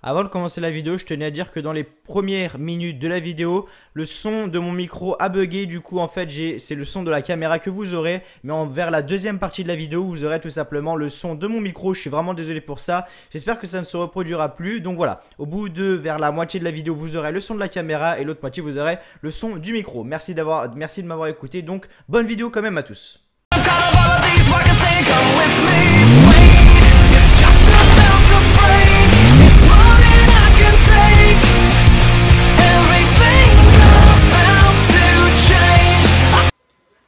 Avant de commencer la vidéo, je tenais à dire que dans les premières minutes de la vidéo, le son de mon micro a bugué. Du coup, en fait, c'est le son de la caméra que vous aurez. Mais vers la deuxième partie de la vidéo, vous aurez tout simplement le son de mon micro. Je suis vraiment désolé pour ça. J'espère que ça ne se reproduira plus. Donc voilà, au bout de vers la moitié de la vidéo, vous aurez le son de la caméra et l'autre moitié, vous aurez le son du micro. Merci de m'avoir écouté. Donc, bonne vidéo quand même à tous.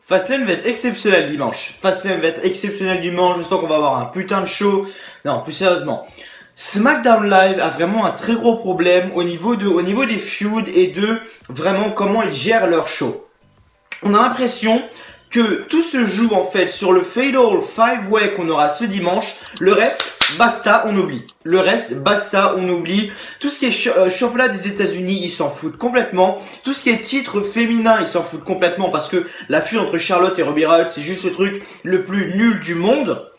Fastlane va être exceptionnel dimanche. Fastlane va être exceptionnel dimanche. Je sens qu'on va avoir un putain de show. Non, plus sérieusement. SmackDown Live a vraiment un très gros problème au niveau des feuds et de vraiment comment ils gèrent leur show. On a l'impression que tout se joue en fait sur le Fatal 5-Way qu'on aura ce dimanche. Le reste, basta, on oublie. Le reste, basta, on oublie. Tout ce qui est championnat des États-Unis, ils s'en foutent complètement. Tout ce qui est titre féminin, ils s'en foutent complètement parce que la feud entre Charlotte et Ruby Riott, c'est juste le truc le plus nul du monde.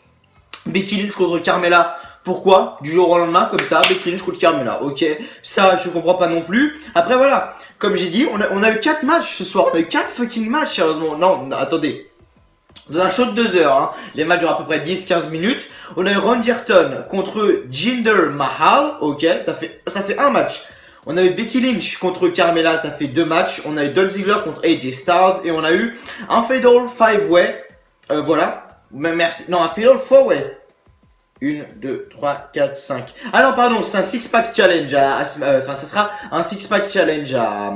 Becky Lynch contre Carmella. Pourquoi? Du jour au lendemain, comme ça, Becky Lynch contre Carmella. Ok, ça, je comprends pas non plus. Après, voilà. Comme j'ai dit, on a eu 4 matchs ce soir. On a eu 4 fucking matchs, sérieusement. Non, attendez. Dans un show de 2 heures, hein. Les matchs durent à peu près 10-15 minutes. On a eu Randy Orton contre Jinder Mahal. Ok, ça fait un match. On a eu Becky Lynch contre Carmella, ça fait 2 matchs. On a eu Dolph Ziggler contre AJ Styles. Et on a eu un Fatal 5-Way. Voilà. Merci. Non, un Fatal 4-Way. 1, 2, 3, 4, 5. Ah non, pardon, c'est un 6-pack challenge enfin, ça sera un 6-pack challenge à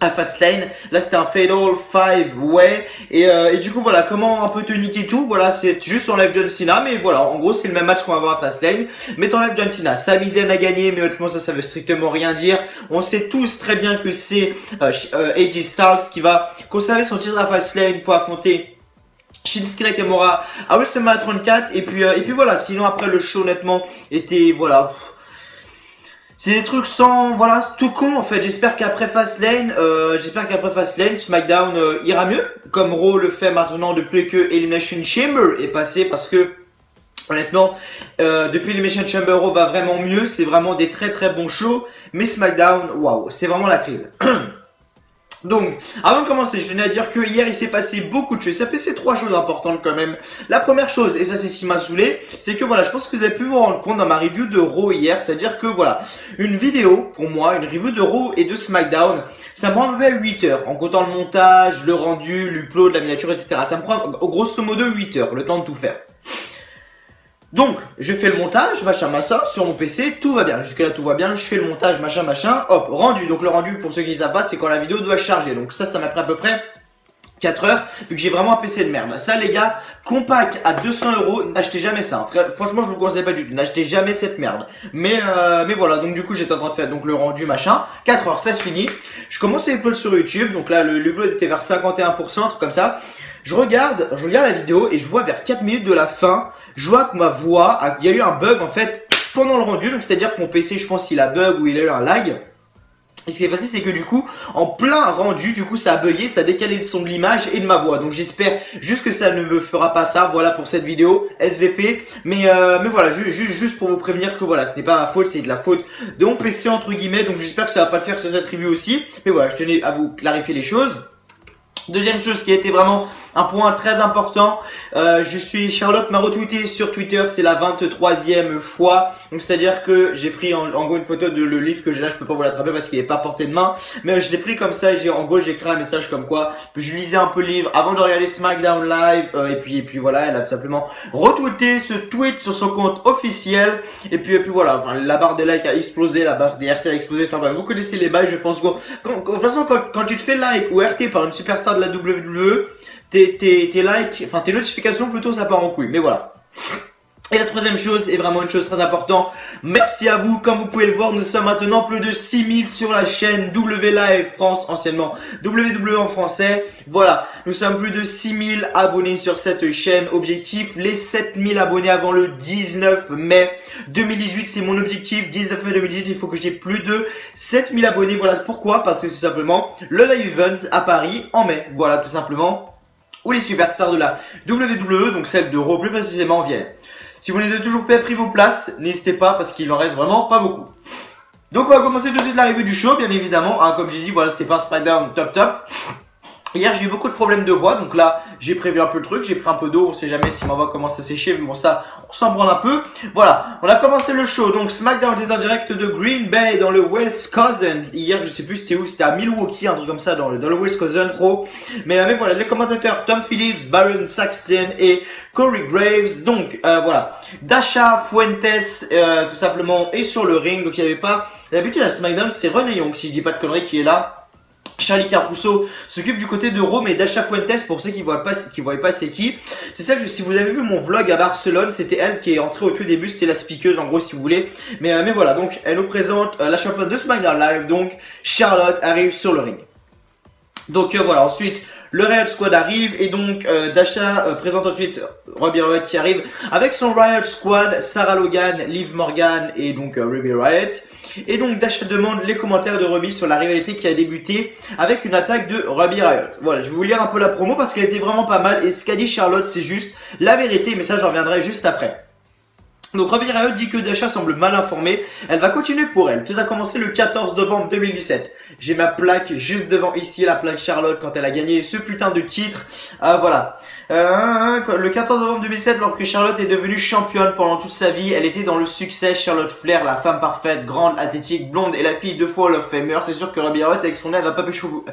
Fastlane. Là, c'était un Fatal 5-Way. Et du coup, voilà, comment un peu te niquer tout. Voilà, c'est juste enlève John Cena. Mais voilà, en gros, c'est le même match qu'on va avoir à Fastlane. Mais t'enlèves John Cena. Sami Zayn a gagné, mais honnêtement, ça veut strictement rien dire. On sait tous très bien que c'est AJ Styles qui va conserver son titre à Fastlane pour affronter Shinsuke Nakamura à WrestleMania 34 et puis voilà, sinon après le show honnêtement était voilà, c'est des trucs sans, voilà, tout con en fait. J'espère qu'après Fastlane SmackDown ira mieux comme Raw le fait maintenant depuis que Elimination Chamber est passé, parce que honnêtement depuis Elimination Chamber Raw va vraiment mieux, c'est vraiment des très très bons shows, mais SmackDown, waouh, c'est vraiment la crise. Donc, avant de commencer, je tenais à dire que hier il s'est passé beaucoup de choses. Il s'est passé 3 choses importantes quand même. La première chose, et ça c'est ce qui m'a saoulé, c'est que voilà, je pense que vous avez pu vous rendre compte dans ma review de Raw hier, c'est-à-dire que voilà, une vidéo, pour moi, une review de Raw et de SmackDown, ça me prend à peu près 8 heures, en comptant le montage, le rendu, l'upload, la miniature, etc. Ça me prend grosso modo 8 heures, le temps de tout faire. Donc, je fais le montage, machin, machin, sur mon PC, tout va bien. Jusque là, tout va bien. Je fais le montage, machin, machin. Hop, rendu. Donc, le rendu, pour ceux qui ne savent pas, c'est quand la vidéo doit charger. Donc, ça m'a pris à peu près 4 heures, vu que j'ai vraiment un PC de merde. Ça, les gars, compact à 200 €, n'achetez jamais ça. Hein. Franchement, je vous le conseille pas du tout. N'achetez jamais cette merde. Mais voilà. Donc, du coup, j'étais en train de faire donc le rendu, machin. 4 heures, ça se finit. Je commence à upload sur YouTube. Donc là, l'upload était vers 51%, un truc comme ça. Je regarde la vidéo et je vois vers 4 minutes de la fin, je vois que ma voix, il y a eu un bug en fait pendant le rendu. Donc c'est-à-dire que mon PC, je pense qu'il a bug ou il a eu un lag. Et ce qui est passé, c'est que du coup, en plein rendu, du coup, ça a bugué, ça a décalé le son de l'image et de ma voix. Donc j'espère juste que ça ne me fera pas ça. Voilà pour cette vidéo SVP. Mais voilà, juste pour vous prévenir que voilà, ce n'est pas ma faute, c'est de la faute de mon PC entre guillemets. Donc j'espère que ça va pas le faire sur cette review aussi. Mais voilà, je tenais à vous clarifier les choses. Deuxième chose qui a été vraiment un point très important, Charlotte m'a retweeté sur Twitter, c'est la 23e fois. Donc c'est à dire que j'ai pris en gros une photo de le livre que j'ai là, je peux pas vous l'attraper parce qu'il est pas porté de main, mais je l'ai pris comme ça et en gros j'ai écrit un message comme quoi je lisais un peu le livre avant de regarder SmackDown Live, et puis voilà, elle a tout simplement retweeté ce tweet sur son compte officiel, et puis voilà, enfin, la barre des likes a explosé, la barre des RT a explosé, enfin bref, vous connaissez les bails, je pense. De toute façon, quand tu te fais like ou RT par une superstar de la WWE, tes likes, enfin tes notifications plutôt, ça part en couille. Mais voilà. Et la troisième chose, est vraiment une chose très importante, merci à vous. Comme vous pouvez le voir, nous sommes maintenant plus de 6000 sur la chaîne W Live France, anciennement WWE en français. Voilà, nous sommes plus de 6000 abonnés sur cette chaîne. Objectif, les 7000 abonnés avant le 19 mai 2018, c'est mon objectif. 19 mai 2018, il faut que j'ai plus de 7000 abonnés. Voilà pourquoi, parce que c'est simplement le live event à Paris en mai. Voilà, tout simplement, où les superstars de la WWE, donc celle de Raw plus précisément, viennent. Si vous les avez toujours pas pris vos places, n'hésitez pas parce qu'il en reste vraiment pas beaucoup. Donc on va commencer tout de suite la review du show, bien évidemment. Hein, comme j'ai dit, voilà, c'était pas un SmackDown top. Hier j'ai eu beaucoup de problèmes de voix, donc là j'ai prévu un peu le truc, j'ai pris un peu d'eau, on sait jamais si ma voix commence à sécher, mais bon ça on s'en branle un peu. Voilà, on a commencé le show, donc SmackDown était en direct de Green Bay dans le Wisconsin. Hier je sais plus c'était où, c'était à Milwaukee, un truc comme ça dans le Wisconsin pro. Mais voilà, les commentateurs Tom Phillips, Baron Saxton et Corey Graves. Donc voilà, Dasha Fuentes tout simplement est sur le ring, donc il n'y avait pas, d'habitude à SmackDown c'est Renee Young si je dis pas de conneries qui est là. Charlie Caruso s'occupe du côté de Rome et Dasha Fuentes, pour ceux qui ne voient pas c'est qui. C'est celle que si vous avez vu mon vlog à Barcelone, c'était elle qui est entrée au tout début, c'était la speakeuse en gros si vous voulez. Mais voilà, donc elle nous présente la championne de SmackDown Live, donc Charlotte arrive sur le ring. Donc voilà, ensuite le Riot Squad arrive et donc Dasha présente ensuite Ruby Riot qui arrive avec son Riot Squad, Sarah Logan, Liv Morgan et donc Ruby Riot. Et donc Dasha demande les commentaires de Ruby sur la rivalité qui a débuté avec une attaque de Ruby Riot. Voilà, je vais vous lire un peu la promo parce qu'elle était vraiment pas mal et ce qu'a dit Charlotte c'est juste la vérité, mais ça j'en reviendrai juste après. Donc Ruby Riot dit que Dasha semble mal informée, elle va continuer pour elle. Tout a commencé le 14 novembre 2017. J'ai ma plaque juste devant ici, la plaque Charlotte quand elle a gagné ce putain de titre. Voilà. Le 14 novembre 2017, lorsque Charlotte est devenue championne pendant toute sa vie, elle était dans le succès. Charlotte Flair, la femme parfaite, grande, athlétique, blonde et la fille de fois Hall of Famer. C'est sûr que Ruby Riot avec son nez, elle va pas pécho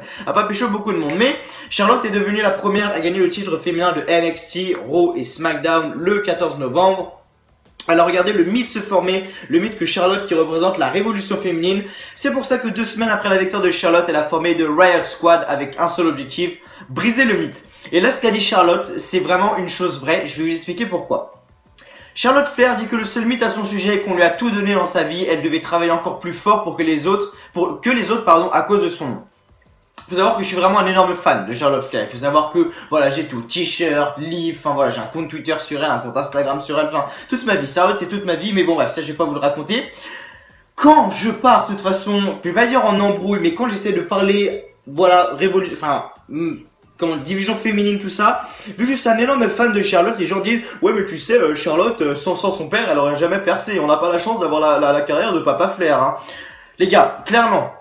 beaucoup de monde. Mais Charlotte est devenue la première à gagner le titre féminin de NXT, Raw et SmackDown le 14 novembre. Alors regardez le mythe se former, le mythe que Charlotte qui représente la révolution féminine. C'est pour ça que 2 semaines après la victoire de Charlotte, elle a formé de Riot Squad avec un seul objectif, briser le mythe. Et là ce qu'a dit Charlotte, c'est vraiment une chose vraie, je vais vous expliquer pourquoi. Charlotte Flair dit que le seul mythe à son sujet est qu'on lui a tout donné dans sa vie, elle devait travailler encore plus fort pour que les autres, à cause de son nom. Il faut savoir que je suis vraiment un énorme fan de Charlotte Flair. Il faut savoir que, voilà, j'ai tout. T-shirt, livre, enfin voilà, j'ai un compte Twitter sur elle, un compte Instagram sur elle, enfin, toute ma vie. Charlotte, c'est toute ma vie, mais bon, bref, ça, je vais pas vous le raconter. Quand je pars, de toute façon, je vais pas dire en embrouille, mais quand j'essaie de parler, voilà, division féminine, tout ça, vu que je suis un énorme fan de Charlotte, les gens disent, ouais, mais tu sais, Charlotte, sans son père, elle aurait jamais percé. On n'a pas la chance d'avoir la carrière de Papa Flair, hein. Les gars, clairement,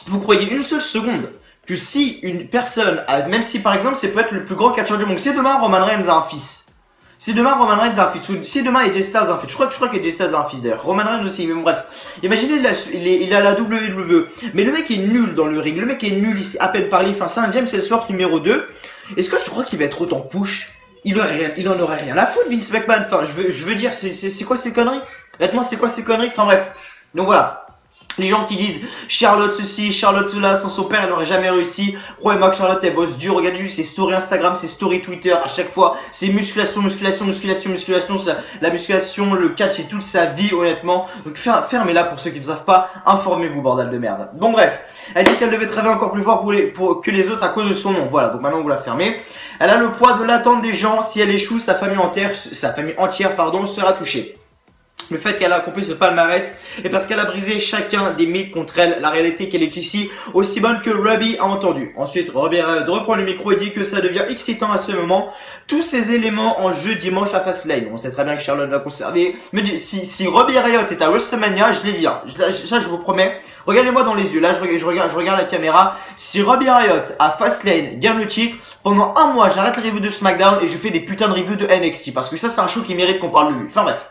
vous croyez une seule seconde que si une personne, même si par exemple c'est peut être le plus grand catcheur du monde, si demain Roman Reigns a un fils, si demain AJ Styles a un fils, je crois que AJ Styles a un fils d'ailleurs, Roman Reigns aussi, mais bon bref, imaginez il a la WWE, mais le mec est nul dans le ring, le mec est nul, il sait à peine parler, enfin c'est un James Ellsworth numéro 2, est-ce que je crois qu'il va être autant push? Il en aurait rien à foutre Vince McMahon, enfin je veux dire, c'est quoi ces conneries? Honnêtement c'est quoi ces conneries? Enfin bref, donc voilà. Les gens qui disent Charlotte ceci, Charlotte cela, sans son père elle n'aurait jamais réussi. Croyez-moi que Charlotte elle bosse dur, regardez juste ses stories Instagram, ses stories Twitter, à chaque fois c'est musculation, la musculation, le catch c'est toute sa vie honnêtement. Donc fermez-la pour ceux qui ne savent pas, informez-vous bordel de merde. Bon bref, elle dit qu'elle devait travailler encore plus fort que les autres à cause de son nom, voilà, donc maintenant vous la fermez. Elle a le poids de l'attente des gens, si elle échoue sa famille entière sera touchée. Le fait qu'elle a accompli ce palmarès est parce qu'elle a brisé chacun des mythes contre elle. La réalité qu'elle est ici aussi bonne que Ruby a entendu. Ensuite, Ruby reprend le micro et dit que ça devient excitant à ce moment. Tous ces éléments en jeu dimanche à Fastlane. On sait très bien que Charlotte va conserver. Mais si Ruby Riot est à WrestleMania, je l'ai dit, hein, ça je vous promets. Regardez-moi dans les yeux. Là, je regarde la caméra. Si Ruby Riot à Fastlane gagne le titre, pendant un mois, j'arrête les reviews de SmackDown et je fais des putains de reviews de NXT. Parce que ça, c'est un show qui mérite qu'on parle de lui. Enfin bref.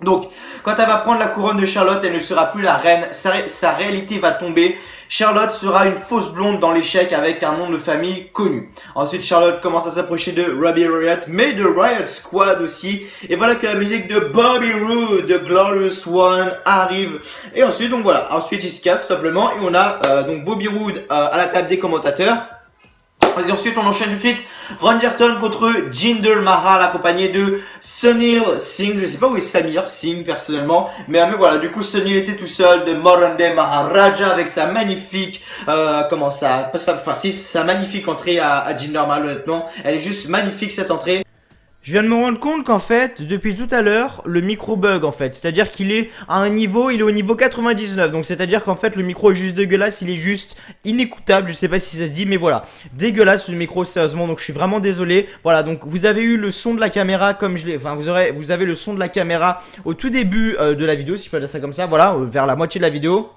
Donc, quand elle va prendre la couronne de Charlotte, elle ne sera plus la reine, sa réalité va tomber. Charlotte sera une fausse blonde dans l'échec avec un nom de famille connu. Ensuite, Charlotte commence à s'approcher de Ruby Riot, mais de Riot Squad aussi. Et voilà que la musique de Bobby Roode, de Glorious One, arrive. Et ensuite, donc voilà, ensuite il se casse tout simplement. Et on a donc Bobby Roode à la table des commentateurs. Et ensuite, on enchaîne tout de suite. Randy Orton contre Jinder Mahal, accompagné de Sunil Singh. Je sais pas où est Samir Singh personnellement, mais voilà. Du coup, Sunil était tout seul de Morande Maharaja avec sa magnifique, sa magnifique entrée à Jinder Mahal. Honnêtement, elle est juste magnifique cette entrée. Je viens de me rendre compte qu'en fait, depuis tout à l'heure, le micro bug en fait. C'est-à-dire qu'il est à un niveau, il est au niveau 99. Donc c'est-à-dire qu'en fait, le micro est juste dégueulasse, il est juste inécoutable. Je sais pas si ça se dit, mais voilà. Dégueulasse le micro, sérieusement. Donc je suis vraiment désolé. Voilà, donc vous avez eu le son de la caméra comme je l'ai... Enfin, vous avez le son de la caméra au tout début de la vidéo, si je peux dire ça comme ça. Voilà, vers la moitié de la vidéo.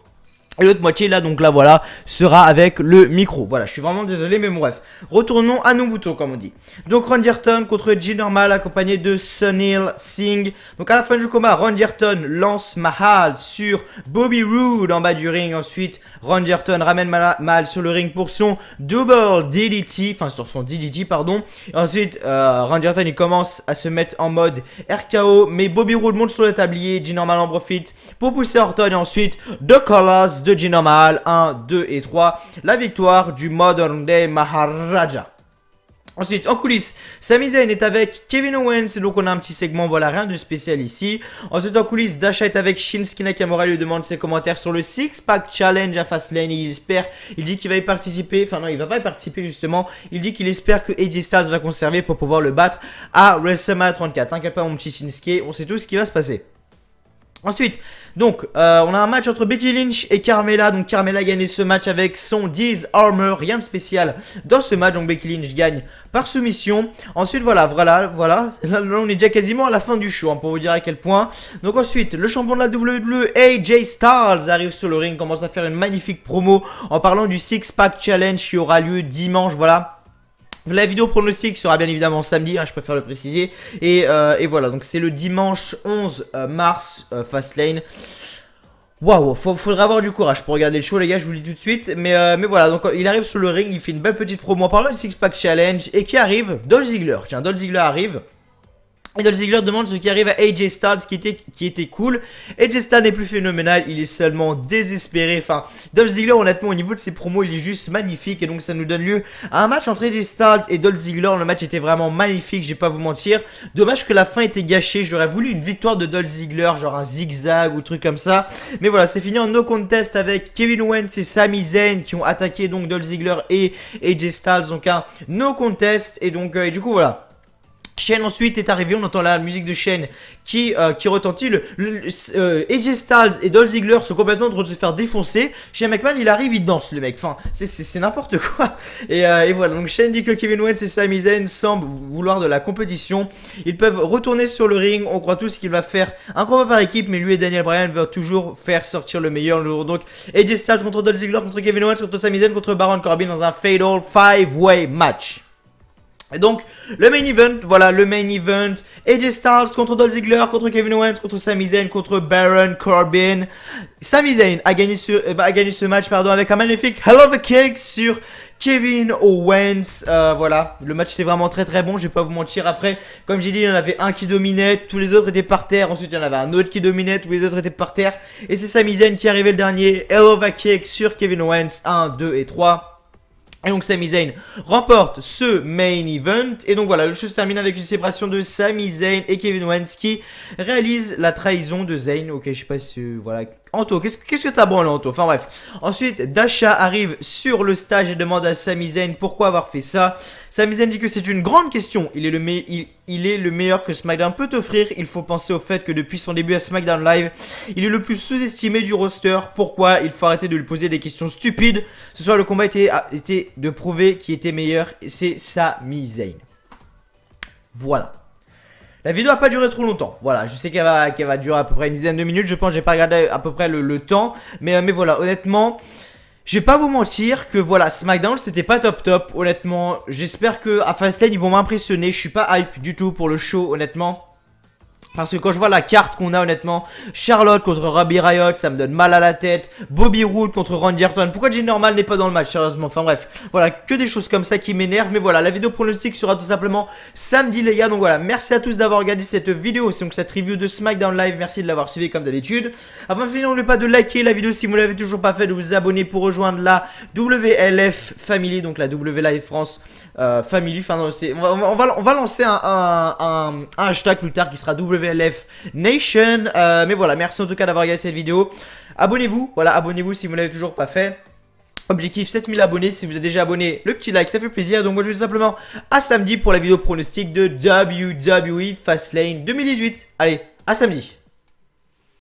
Et l'autre moitié là, donc là voilà, sera avec le micro. Voilà, je suis vraiment désolé, mais bon bref. Retournons à nos boutons, comme on dit. Donc Randy Orton contre G-Normal, accompagné de Sunil Singh. Donc à la fin du combat, Randy Orton lance Mahal sur Bobby Roode en bas du ring. Ensuite, Randy Orton ramène Mahal sur le ring pour son double DDT, enfin sur son DDT, pardon. Et ensuite, Randy Orton il commence à se mettre en mode RKO, mais Bobby Roode monte sur le tablier. G-Normal en profite pour pousser Orton et ensuite The Colors de G-Normal, 1, 2 et 3, la victoire du Modern Day Maharaja. Ensuite, en coulisses, Sami Zayn est avec Kevin Owens, et donc on a un petit segment, voilà, rien de spécial ici. Ensuite, en coulisses, Dasha est avec Shinsuke Nakamura, il lui demande ses commentaires sur le Six Pack Challenge à Fastlane, il dit qu'il va y participer, enfin non, il va pas y participer justement, il dit qu'il espère que AJ Styles va conserver pour pouvoir le battre à WrestleMania 34. T'inquiète pas mon petit Shinsuke, on sait tout ce qui va se passer. Ensuite, donc, on a un match entre Becky Lynch et Carmella. Donc, Carmella a gagné ce match avec son Diz Armor. Rien de spécial dans ce match. Donc, Becky Lynch gagne par soumission. Ensuite, voilà. Là, on est déjà quasiment à la fin du show, hein, pour vous dire à quel point. Donc, ensuite, le champion de la WWE, AJ Styles, arrive sur le ring. Commence à faire une magnifique promo en parlant du Six Pack Challenge qui aura lieu dimanche. Voilà. La vidéo pronostic sera bien évidemment samedi, hein, je préfère le préciser. Et voilà, donc c'est le dimanche 11 mars, Fastlane. Waouh, faudra avoir du courage pour regarder le show les gars, je vous le dis tout de suite. Mais voilà, donc il arrive sur le ring, il fait une belle petite promo en parlant du Six Pack Challenge. Et qui arrive? Dolph Ziggler. Tiens, Dolph Ziggler arrive. Et Dolph Ziggler demande ce qui arrive à AJ Styles qui était cool. AJ Styles n'est plus phénoménal, il est seulement désespéré. Enfin, Dolph Ziggler honnêtement au niveau de ses promos il est juste magnifique. Et donc ça nous donne lieu à un match entre AJ Styles et Dolph Ziggler. Le match était vraiment magnifique, je vais pas vous mentir. Dommage que la fin était gâchée, j'aurais voulu une victoire de Dolph Ziggler, genre un zigzag ou truc comme ça. Mais voilà, c'est fini en no contest avec Kevin Owens et Sami Zayn qui ont attaqué donc Dolph Ziggler et AJ Styles. Donc un no contest et donc et du coup voilà. Shane ensuite est arrivé, on entend la musique de Shane qui retentit. AJ Styles et Dolph Ziggler sont complètement en train de se faire défoncer. Shane McMahon il arrive, il danse le mec, enfin c'est n'importe quoi. Et voilà, donc Shane dit que Kevin Owens et Sami Zayn semblent vouloir de la compétition. Ils peuvent retourner sur le ring, on croit tous qu'il va faire un combat par équipe. Mais lui et Daniel Bryan veulent toujours faire sortir le meilleur. Donc AJ Styles contre Dolph Ziggler, contre Kevin Owens, contre Sami Zayn, contre Baron Corbin dans un Fatal 5-Way match. Et donc, le main event, voilà, le main event, AJ Styles contre Dolph Ziggler, contre Kevin Owens, contre Sami Zayn, contre Baron Corbin. Sami Zayn a gagné ce match, pardon, avec un magnifique Hell of a Kick sur Kevin Owens. Voilà, le match était vraiment très très bon, je vais pas vous mentir. Après, comme j'ai dit, il y en avait un qui dominait, tous les autres étaient par terre. Ensuite, il y en avait un autre qui dominait, tous les autres étaient par terre. Et c'est Sami Zayn qui est arrivé le dernier, Hell of a Kick sur Kevin Owens, 1, 2 et 3. Et donc Sami Zayn remporte ce main event. Et donc voilà, le show se termine avec une séparation de Sami Zayn et Kevin Owens qui réalise la trahison de Zayn. Ok, je sais pas si... voilà. Anto, qu'est-ce que t'as branlé Anto? Enfin bref. Ensuite, Dasha arrive sur le stage et demande à Sami Zayn pourquoi avoir fait ça. Sami Zayn dit que c'est une grande question. Il est le meilleur que SmackDown peut offrir. Il faut penser au fait que depuis son début à SmackDown Live, il est le plus sous-estimé du roster. Pourquoi? Il faut arrêter de lui poser des questions stupides. Ce soir, le combat était de prouver qui était meilleur. C'est Sami Zayn. Voilà. La vidéo n'a pas duré trop longtemps. Voilà, je sais qu'elle va durer à peu près une dizaine de minutes. Je pense que j'ai pas regardé à peu près le temps. Mais voilà, honnêtement, je vais pas vous mentir que voilà, SmackDown c'était pas top. Honnêtement, j'espère que à Fastlane ils vont m'impressionner. Je suis pas hype du tout pour le show, honnêtement. Parce que quand je vois la carte qu'on a honnêtement, Charlotte contre Ruby Riott, ça me donne mal à la tête. Bobby Roode contre Randy Orton. Pourquoi G-Normal n'est pas dans le match, sérieusement? Enfin bref, voilà, que des choses comme ça qui m'énervent. Mais voilà, la vidéo pronostic sera tout simplement samedi les gars. Donc voilà, merci à tous d'avoir regardé cette vidéo. C'est donc cette review de SmackDown Live. Merci de l'avoir suivi comme d'habitude. Avant de finir, n'oubliez pas de liker la vidéo si vous ne l'avez toujours pas fait, de vous abonner pour rejoindre la WLF Family, donc la WLF France Family. Enfin non, on va lancer un hashtag plus tard qui sera WLF Nation. Mais voilà, merci en tout cas d'avoir regardé cette vidéo. Abonnez-vous, voilà, abonnez-vous si vous ne l'avez toujours pas fait. Objectif 7000 abonnés. Si vous êtes déjà abonné, le petit like, ça fait plaisir. Donc moi je vous dis simplement à samedi pour la vidéo pronostic de WWE Fastlane 2018. Allez, à samedi.